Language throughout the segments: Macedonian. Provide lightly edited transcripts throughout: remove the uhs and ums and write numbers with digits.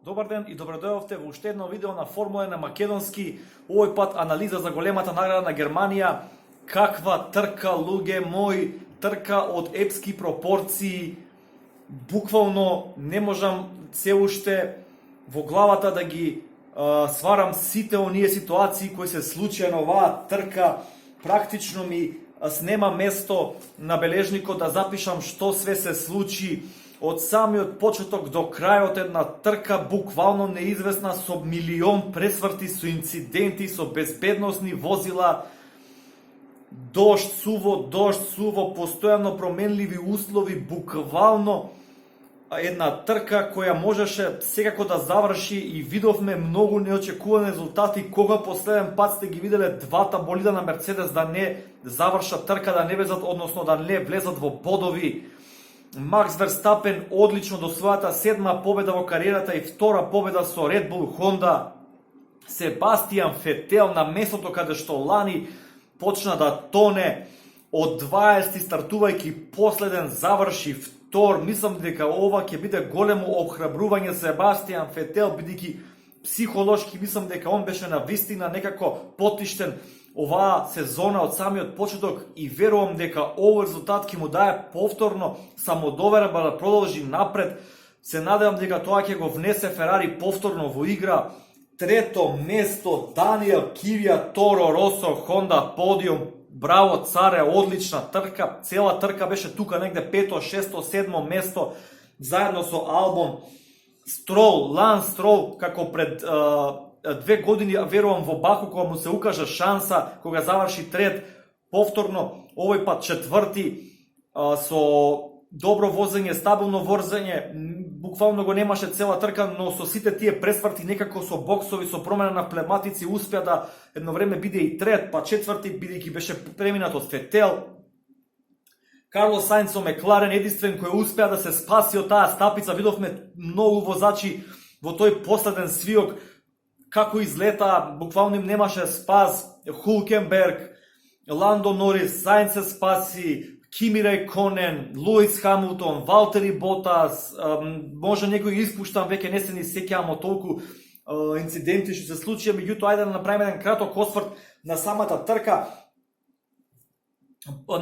Добар ден и добродојавте во уште едно видео на Формула на македонски. Овој пат анализа за големата награда на Германија. Каква трка, луѓе мои, трка од епски пропорции. Буквално не можам се уште во главата да ги сварам сите оние ситуации кои се случија на оваа трка. Практично ми снема место на бележникот да запишам што све се случи. Од самиот почеток до крајот една трка буквално неизвестна, со милион пресврти, со инциденти, со безбедносни возила, дожд, суво, постојано променливи услови, буквално една трка која можеше секако да заврши и видовме многу неочекувани резултати. Кога последен пат сте ги виделе двата болида на Мерцедес да не завршат трка, да не влезат, односно да не влезат во бодови? Макс Верстапен одлично до својата 7-ма победа во кариерата и 2-ра победа со Red Bull Honda. Себастијан Фетел на местото каде што лани почна да тоне, од 20 стартувајќи последен заврши втор. Мислам дека ова ќе биде големо обхрабрување Себастијан Фетел, бидејќи психолошки мислам дека он беше на вистина некако потиштен оваа сезона од самиот почеток и верувам дека овој резултат ќе му дае повторно самодоверба да продолжи напред. Се надевам дека тоа ќе го внесе Ферари повторно во игра. Трето место Даниел Кивија, Торо Росо, Honda подиум. Браво царе, одлична трка. Цела трка беше тука негде 5, 6, 7 место заедно со Албон. Строл, Ланс Строл, како пред 2 години, верувам во Баку, кога му се укажа шанса, кога заврши трет, повторно, овој пат четврти, со добро возење, стабилно возење, буквално го немаше цела трка, но со сите тие пресврти некако со боксови, со промена на плематици, успеа да едно време биде и трет, па четврти, бидејќи беше преминат од Фетел. Карлос Саинц со Мекларен единствен кој успеа да се спаси од таа стапица. Видовме многу возачи во тој последен свиок како излета, буквално им немаше спас. Хулкенберг, Ландо Норис, Саинц се спаси, Кими Раиконен, Луис Хамилтон, Валтери Ботас, може некој испуштам, веќе не се ни сеќавам од толку инциденти што се случија, меѓутоа ајде да направиме еден краток осврт на самата трка.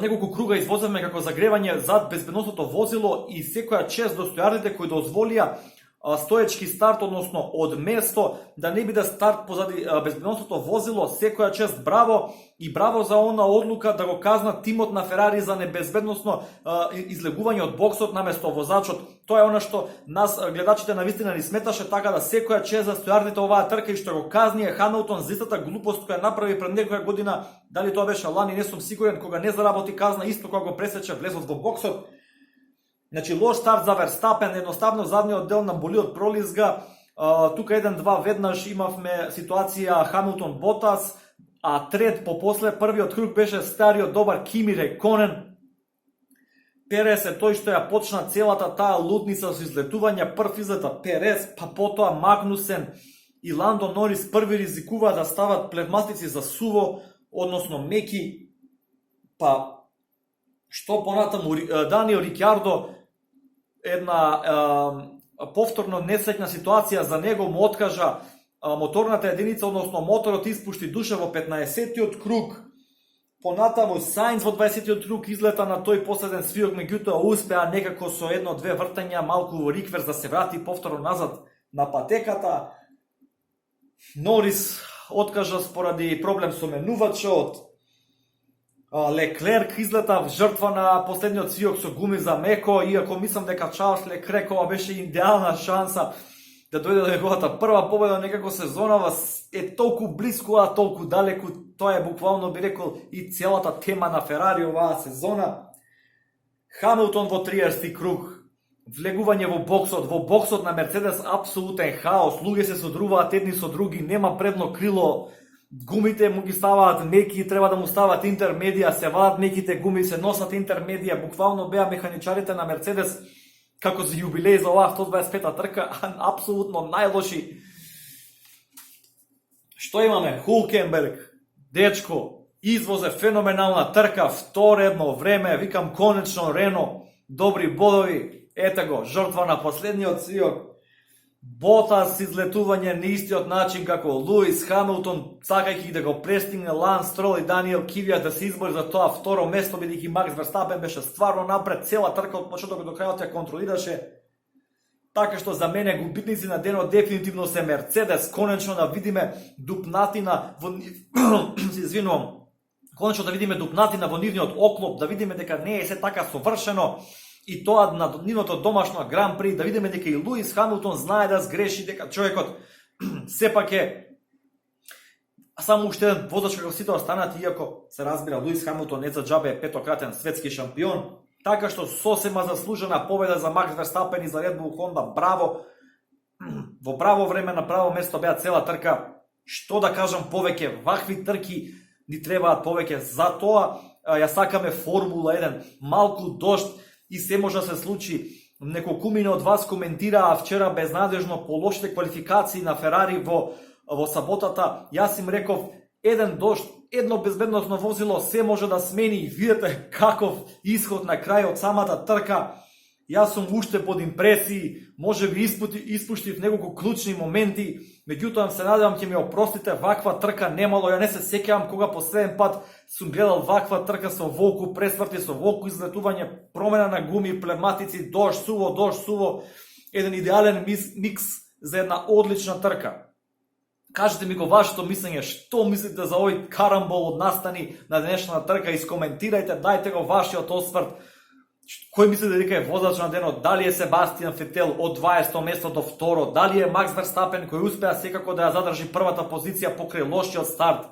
Неколку круга извозевме како загревање зад безбедносното возило и секоја чест до стојарите кои дозволија стоечки старт, односно од место, да не биде старт позади безбедносното возило. Секоја чест, браво и браво за она одлука да го казна тимот на Ферари за небезбедносно излегување од боксот наместо возачот. Тоа е она што нас гледачите на вистина ни сметаше, така да секоја чест за стојарите оваа трка и што го казни Хамилтон за истата глупост која направи пред некоја година, дали тоа беше лани, не сум сигурен, кога не заработи казна, исто кога го пресече влезот во боксот. Значи, лош старт за Верстапен, едноставно задниот дел на болидот пролизга. Тука 1-2 веднаш имавме ситуација Хамилтон Ботас, а трет по после првиот круг беше стариот добар Кими Раиконен. Перес е тој што ја почна целата таа лудница со излетување. Прв излета Перес, па потоа Магнусен и Ландо Норис први ризикуваат да стават плевматици за суво, односно меки. Па што понатаму Даниел Рикјардо, една повторно несреќна ситуација за него, му откажа моторната единица, односно моторот испушти душа во 15-тиот круг. Понатаму Саинц во 20-тиот круг излета на тој последен свиок, меѓутоа успеа некако со 1-2 вртања малку во рикверс да се врати повторно назад на патеката. Норис откажа поради проблем со менувачот. Леклерк излета жртва на последниот свиок со гуми за меко, иако мислам дека Чарлс Леклерк ова беше идеална шанса да дојде до неговата прва победа, некако сезонава е толку близко, а толку далеку. Тоа е буквално, би рекол, и целата тема на Ферари оваа сезона. Хамилтон во 30-ти круг, влегување во боксот на Мерцедес, апсолутен хаос, луѓе се содруваат едни со други, нема предно крило, гумите му ги ставаат меки, треба да му стават интермедија, се вадат меките гуми, се носат интермедија. Буквално беа механичарите на Мерцедес како за јубилеј за оваа 125-та трка, апсолутно најлоши. Што имаме? Хулкенберг, дечко, извозе феноменална трка, вторедно време, викам конечно Рено, добри бодови, ете го, жртва на последниот свиок. Ботас излетување на истиот начин како Луис Хамилтон, сакајќи да го престигне Ланс Строл и Даниел Квиат да се избори за тоа второ место, бидејќи Макс Верстапен беше стварно напред, цела трка од почетокот до крајот ја контролираше. Така што за мене губитници на денот дефинитивно се Мерцедес, конечно да видиме дупнатина во конечно да видиме дупнатина во нивниот оклоп, да видиме дека не е се така совршено и тоа на нивното домашно Гран При, да видиме дека и Луис Хамилтон знае да сгреши, дека човекот сепак е само уште еден возач како сите останати, иако се разбира Луис Хамилтон не за џабе е петократен светски шампион. Така што сосема заслужена победа за Макс Верстапен и за Red Bull Honda, браво. Во право време на право место беа цела трка. Што да кажам повеќе, вакви трки ни требаат повеќе. Затоа ја сакаме Формула 1, малку дожд и се може да се случи. Неколкумина од вас коментираа вчера безнадежно по лошите квалификации на Ферари во саботата. Јас им реков, еден дожд, едно безбедносно возило се може да смени и видите каков исход на крај од самата трка. Јас сум уште под импресии, може би испуштив неколку клучни моменти, меѓутоа се надевам ќе ми опростите, ваква трка немало, ја не се сеќавам кога последен пат сум гледал ваква трка со волку пресврти, со волку излетување, промена на гуми, плевматици, дожд, суво, еден идеален микс за една одлична трка. Кажете ми го вашето мислење, што мислите за овој карамбол од настани на денешната трка, искоментирајте, дајте го вашиот осврт. Кој мислите дека е возач на денот? Дали е Себастијан Фетел од 20 место до второ? Дали е Макс Верстапен кој успеа секако да ја задржи првата позиција покрај лошиот старт?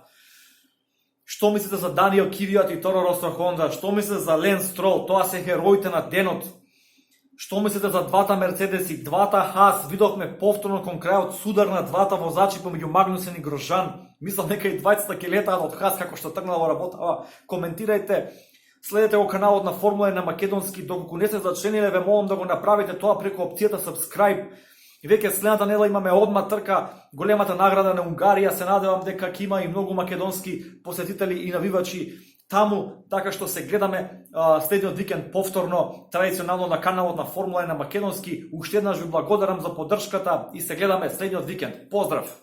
Што мислите за Даниел Квиат и Торо Росо Хонда? Што мислите за Ленс Строл? Тоа се хероите на денот. Што мислите за двата Мерцедеси, двата Хас? Видовме повторно кон крајот судар на двата возачи помеѓу Магнусен и Грошан. Мислам дека и двајцата ќе летаат од Хас како што тргнала во работа. Коментирајте. Следете го каналот на Формула 1 на македонски, доколку не се зачлениле, ве молам да го направите тоа преку опцијата subscribe. И веќе следната недела имаме одма трка, големата награда на Унгарија, се надевам дека ќе има и многу македонски посетители и навивачи таму, така што се гледаме следниот викенд повторно, традиционално на каналот на Формула 1 на македонски. Уште еднаш ви благодарам за поддршката и се гледаме следниот викенд. Поздрав!